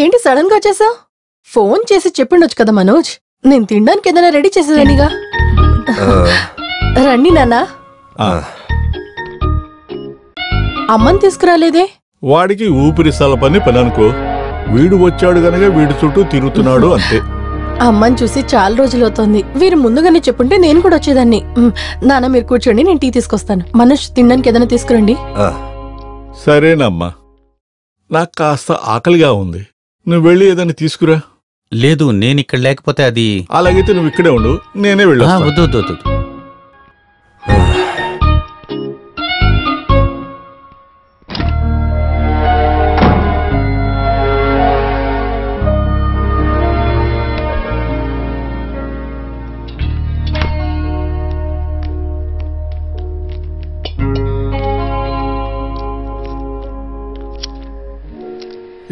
ఏంటి సడన్ గా వచ్చేసావు? ఫోన్ చేసి చెప్పిండొచ్చు కదా మనోజ్, నేను తినడానికి ఏదైనా రెడీ చేసేదానిగా. రండి నాన్న. అమ్మని తీసుకురాలేదే? వాడికి ఊపిరి సలపని పని అనుకో. వీడు వచ్చాడు గనక వీడి చుట్టూ తిరుగుతున్నాడు అంతే. అమ్మని చూసి చాలా రోజులు అవుతోంది. వీరు ముందుగానే చెప్పుంటే నేను కూడా వచ్చేదాన్ని. నాన్న మీరు కూర్చోండి, నేను టీ తీసుకొస్తాను. మనోజ్ తినడానికి ఏదైనా తీసుకురండి. సరేనమ్మా, నాకు కాస్త ఆకలిగా ఉంది. నువ్వు వెళ్ళి ఏదైనా తీసుకురా. లేదు, నేనిక్కడ లేకపోతే అది. అలాగైతే నువ్వు ఇక్కడే ఉండు, నేనే వెళ్ళా. వద్దు.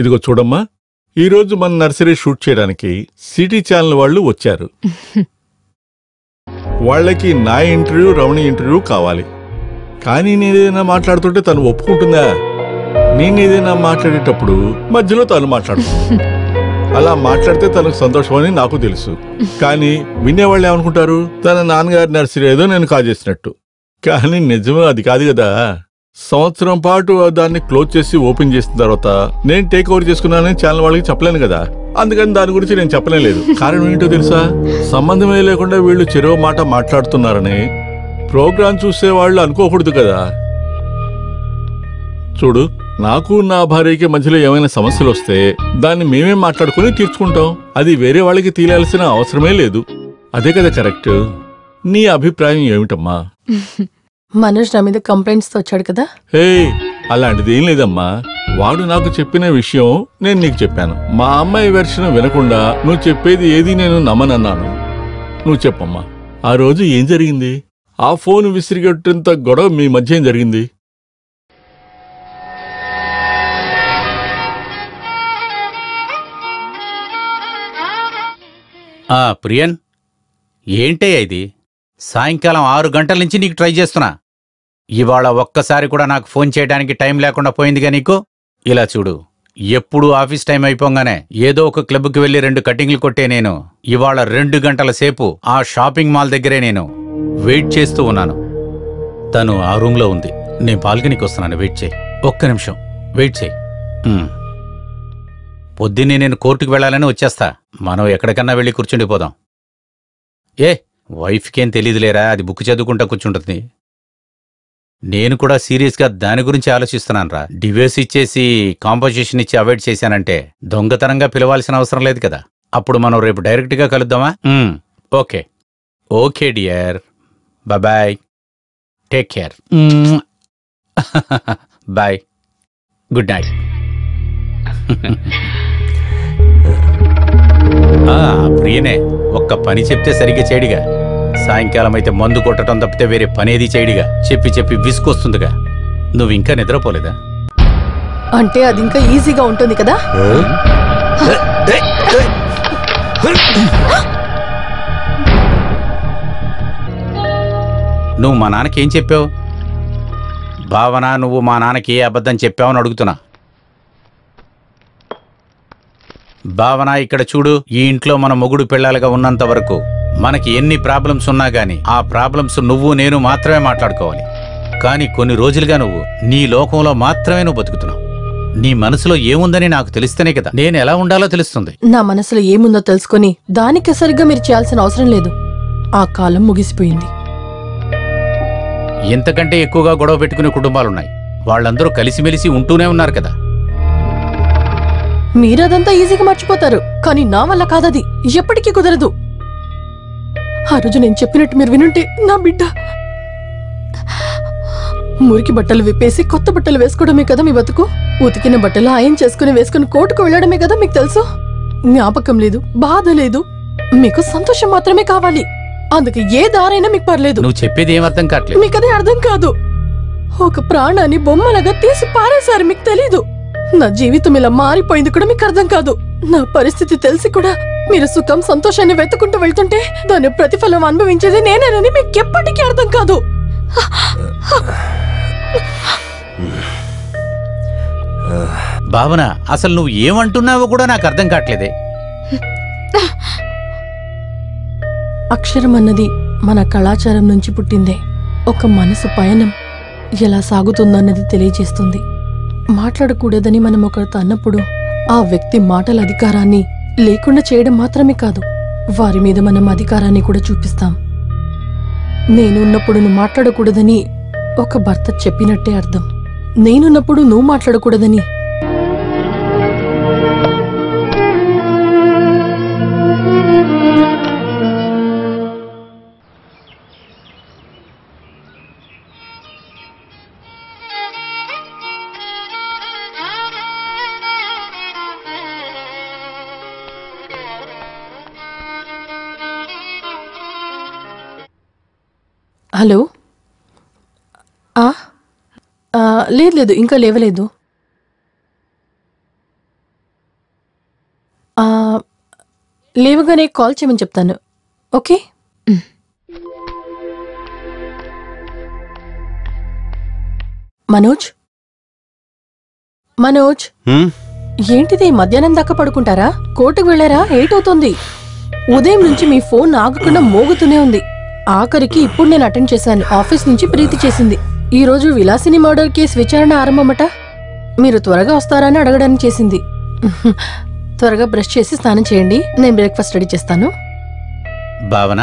ఇదిగో చూడమ్మా, ఈరోజు మన నర్సరీ షూట్ చేయడానికి సిటీ ఛానల్ వాళ్ళు వచ్చారు. వాళ్ళకి నా ఇంటర్వ్యూ, రమణి ఇంటర్వ్యూ కావాలి. కానీ నేనేదైనా మాట్లాడుతుంటే తను ఒప్పుకుంటుందా? నేనేదైనా మాట్లాడేటప్పుడు మధ్యలో తను మాట్లాడుతుంది. అలా మాట్లాడితే తనకు సంతోషమని నాకు తెలుసు. కానీ వినేవాళ్ళు ఏమనుకుంటారు? తన నాన్నగారి నర్సరీ ఏదో నేను కాజేసినట్టు. కానీ నిజమే అది కాదు కదా. సంవత్సరం పాటు దాన్ని క్లోజ్ చేసి ఓపెన్ చేసిన తర్వాత నేను టేక్ ఓవర్ చేసుకున్నానని ఛానల్ వాళ్ళకి చెప్పలేను కదా. అందుకని దాని గురించి నేను చెప్పలేదు. కారణం ఏంటో తెలుసా? సంబంధమే లేకుండా వీళ్ళు చెరో మాట మాట్లాడుతున్నారని ప్రోగ్రాం చూసే వాళ్ళు అనుకోకూడదు కదా. చూడు, నాకు నా భార్యకి మధ్యలో ఏమైనా సమస్యలు వస్తే దాన్ని మేమే మాట్లాడుకుని తీర్చుకుంటాం. అది వేరే వాళ్ళకి తీయాల్సిన అవసరమే లేదు. అదే కదా కరెక్ట్. నీ అభిప్రాయం ఏమిటమ్మా? మనోజ్ నా మీద కంప్లైంట్స్ తో వచ్చాడు కదా. హే, అలాంటిది ఏం లేదమ్మా. వాడు నాకు చెప్పిన విషయం నేను నీకు చెప్పాను. మా అమ్మాయి వెర్షన్ వినకుండా నువ్వు చెప్పేది ఏది నేను నమ్మనన్నాను. నువ్వు చెప్పమ్మా, ఆ రోజు ఏం జరిగింది? ఆ ఫోన్ విసిరిగొట్టేంత గొడవ మీ మధ్య ఏం జరిగింది? ప్రియన్, ఏంటయ్యా ఇది? సాయంకాలం 6 గంటల నుంచి నీకు ట్రై చేస్తున్నా. ఇవాళ ఒక్కసారి కూడా నాకు ఫోన్ చేయడానికి టైం లేకుండా పోయిందిగా నీకు. ఇలా చూడు, ఎప్పుడు ఆఫీస్ టైం అయిపోగానే ఏదో ఒక క్లబ్కి వెళ్ళి 2 కటింగ్లు కొట్టే నేను ఇవాళ 2 గంటల సేపు ఆ షాపింగ్ మాల్ దగ్గరే నేను వెయిట్ చేస్తూ ఉన్నాను. తను ఆ రూమ్లో ఉంది. నేను బాల్కనీకి వస్తున్నాను, వెయిట్ చేయి. ఒక్క నిమిషం వెయిట్ చేయి. పొద్దున్నే నేను కోర్టుకు వెళ్ళాలని వచ్చేస్తా. మనం ఎక్కడికన్నా వెళ్ళి కూర్చుండిపోదాం. వైఫ్కేం తెలీదులేరా, అది బుక్ చదువుకుంటా కూర్చుంటుంది. నేను కూడా సీరియస్గా దాని గురించి ఆలోచిస్తున్నాను రా. డివోర్స్ ఇచ్చేసి కాంపోజిషన్ ఇచ్చి అవాయిడ్ చేశానంటే దొంగతనంగా పిలవాల్సిన అవసరం లేదు కదా. అప్పుడు మనం రేపు డైరెక్ట్గా కలుద్దామా? Okay dear, bye, take care, bye, good night. ప్రియనే, ఒక్క పని చెప్తే సరిగ్గా చేయడిగా. సాయంకాలం అయితే మందు కొట్టడం తప్పితే వేరే పనేది చేయడిగా. చెప్పి చెప్పి విసుకొస్తుందిగా. నువ్వు ఇంకా నిద్రపోలేదా? అంటే అది ఇంకా ఈజీగా ఉంటుంది కదా. నువ్వు మా నాన్నకి ఏం చెప్పావు? భావన, నువ్వు మా నాన్నకి ఏ అబద్ధం చెప్పావని అడుగుతున్నా. భావన, ఇక్కడ చూడు, ఈ ఇంట్లో మన మొగుడు పెళ్ళాలుగా ఉన్నంత వరకు మనకి ఎన్ని ప్రాబ్లమ్స్ ఉన్నా గానీ ఆ ప్రాబ్లమ్స్ నువ్వు నేను మాత్రమే మాట్లాడుకోవాలి. కానీ కొన్ని రోజులుగా నువ్వు నీ లోకంలో మాత్రమే నువ్వు బతుకుతున్నావు. నీ మనసులో ఏముందని నాకు తెలిస్తేనే కదా నేను ఎలా ఉండాలో తెలుస్తుంది. నా మనసులో ఏముందో తెలుసుకుని దానికి సరిగ్గా మీరు చేయాల్సిన అవసరం లేదు. ఆ కాలం ముగిసిపోయింది. ఇంతకంటే ఎక్కువగా గొడవ పెట్టుకునే కుటుంబాలున్నాయి. వాళ్ళందరూ కలిసిమెలిసి ఉంటూనే ఉన్నారు కదా. మీరదంతా ఈజీగా మర్చిపోతారు, కానీ నా వల్ల కాదది. ఎప్పటికీ కుదరదు. ఆ రోజు నేను చెప్పినట్టు మీరు వినుంటే నా బిడ్డ మురికి బట్టలు విప్పేసి కొత్త బట్టలు వేసుకోవడమే కదా మీ బతుకు. ఉతికిన బట్టలు ఆయన చేసుకుని వేసుకుని కోర్టుకు వెళ్ళడమే కదా మీకు తెలుసు. జ్ఞాపకం లేదు, బాధ లేదు, మీకు సంతోషం మాత్రమే కావాలి. అందుకే ఏ దారైనా మీకు పర్లేదు. నువ్వు చెప్పేది ఏం అర్థం కావట్లేదు. మీకు అదే అర్థం కాదు. ఒక ప్రాణాన్ని బొమ్మలాగా తీసి పారేశారు, మీకు తెలీదు. నా జీవితం ఇలా మారిపోయింది కూడా మీకు అర్థం కాదు. నా పరిస్థితి తెలిసి కూడా మీరు సుఖం సంతోషాన్ని వెతుకుంటూ వెళ్తుంటే దాని ప్రతిఫలం అనుభవించేది నేనేనని మీకు ఎప్పటికీ అర్థం కాదు. భావన, అసలు నువ్వు ఏమంటున్నావో కూడా నాకు అర్థం కావట్లేదే. అక్షరం అన్నది మన కళాచారం నుంచి పుట్టిందే. ఒక మనసు పయనం ఎలా సాగుతుందన్నది తెలియజేస్తుంది. మాట్లాడకూడదని మనం ఒకరితో అన్నప్పుడు ఆ వ్యక్తి మాటల అధికారాన్ని లేకుండా చేయడం మాత్రమే కాదు, వారి మీద మనం అధికారాన్ని కూడా చూపిస్తాం. నేనున్నప్పుడు నువ్వు మాట్లాడకూడదని ఒక భర్త చెప్పినట్టే అర్థం. నేనున్నప్పుడు నువ్వు మాట్లాడకూడదని హలో. లేదు, ఇంకా లేవలేదు. లేవగానే కాల్ చేయమని చెప్తాను. ఓకే. మనోజ్, ఏంటిది మధ్యాహ్నం దాకా పడుకుంటారా? కోర్టుకు వెళ్ళారా? 8 అవుతుంది. ఉదయం నుంచి మీ ఫోన్ ఆగకుండా మోగుతూనే ఉంది. ఆఖరికి ఇప్పుడు నేను అటెండ్ చేశాను. ఆఫీస్ నుంచి ప్రీతి చేసింది. ఈ రోజు విలాసిని మర్డర్ కేసు విచారణ ఆరంభమట. మీరు త్వరగా వస్తారని అడగడానికి చేసింది. త్వరగా బ్రష్ చేసి స్నానం చేయండి, నేను బ్రేక్ఫాస్ట్ రెడీ చేస్తాను. భావన,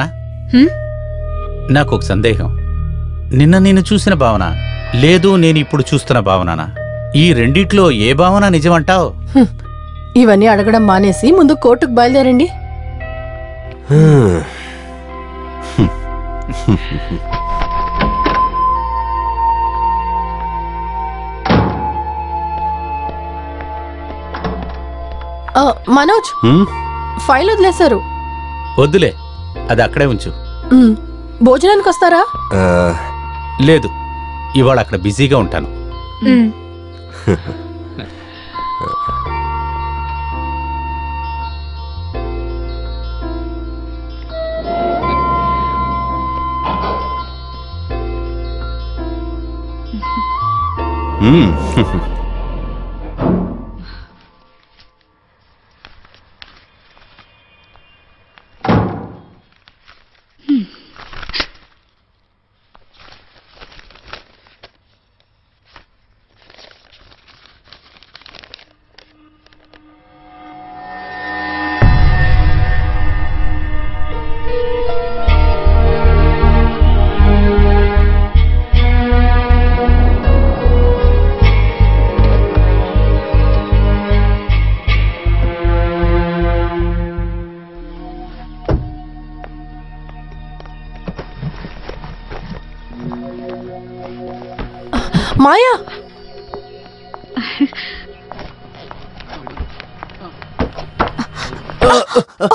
నాకు ఒక సందేహం. నిన్న నేను చూసిన భావన లేదు, నేను ఇప్పుడు చూస్తున్న భావననా? ఈ రెండిట్లో ఏ భావన నిజమంటావు? ఇవన్నీ అడగడం మానేసి ముందు కోర్టుకు బయలుదేరండి. మనోజ్, ఫైల్ వదిలేశారు. వద్దులే, అది అక్కడే ఉంచు. భోజనానికి వస్తారా? లేదు, ఇవాళ అక్కడ బిజీగా ఉంటాను. మాయా,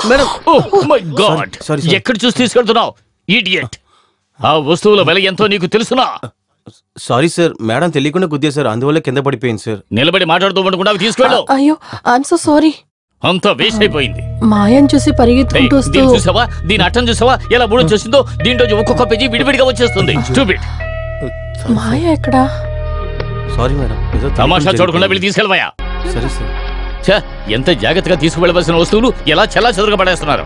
మేడం, మై గాడ్, ఎక్కడ చూసి తీసుకెళ్తున్నావు ఇడియట్? ఆ వస్తువుల విల ఎంతో నీకు తెలుసునా? సారీ సార్, మేడం తెలియకుండా గుద్దేశారు, అందువల్ల కింద పడిపోయింది సార్. నిలబడి మాట్లాడుతూ ఉండకుండా తీసుకెళ్ళు. అయ్యో, ఐఎమ్ సో సారీ. అంతా వేస్ట్ అయిపోయింది. మాయని చూసి పరిగెత్తుకుంటూ వస్తూ, దీన్ని చూసావా? దీని అట్టం చూసావా? ఎలా బుడం చేసిందో? దీంట్లో ఒక్కొక్క పేజీ విడివిడిగా వచ్చేస్తుంది. స్టూపిడ్. మాయ ఎక్కడా? సారీ మేడం, తమాషా చూడకుండా వెళ్ళి తీసుకెళ్ళవయ్యా. సరే సార్. ఛ, ఎంత జాగ్రత్తగా తీసుకువెళ్ళవలసిన వస్తువులు ఎలా చెల్లా చెదరగా పడేస్తున్నారు.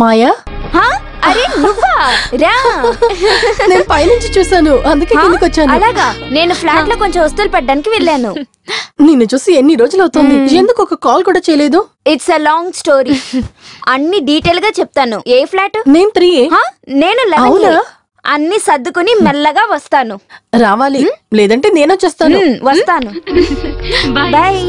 మాయా, అరే నువ్వా? రా. నేను పైనుంచి చూసాను, అందుకే కిందకి వచ్చాను. అలాగా? నేను ఫ్లాట్ లో కొంచెం వస్తువులు పడ్డానికి వెళ్ళాను. నిన్ను చూసి ఎన్ని రోజులు అవుతుంది, ఎందుకు ఒక కాల్ కూడా చేయలేదు? ఇట్స్ అ లాంగ్ స్టోరీ, అన్ని డీటెయిల్ గా చెప్తాను. ఏ ఫ్లాట్? నేను 3A. నేను 11. అన్ని సర్దుకుని మెల్లగా వస్తాను. రావాలి, లేదంటే నేను వచ్చేస్తాను. వస్తాను. బాయ్.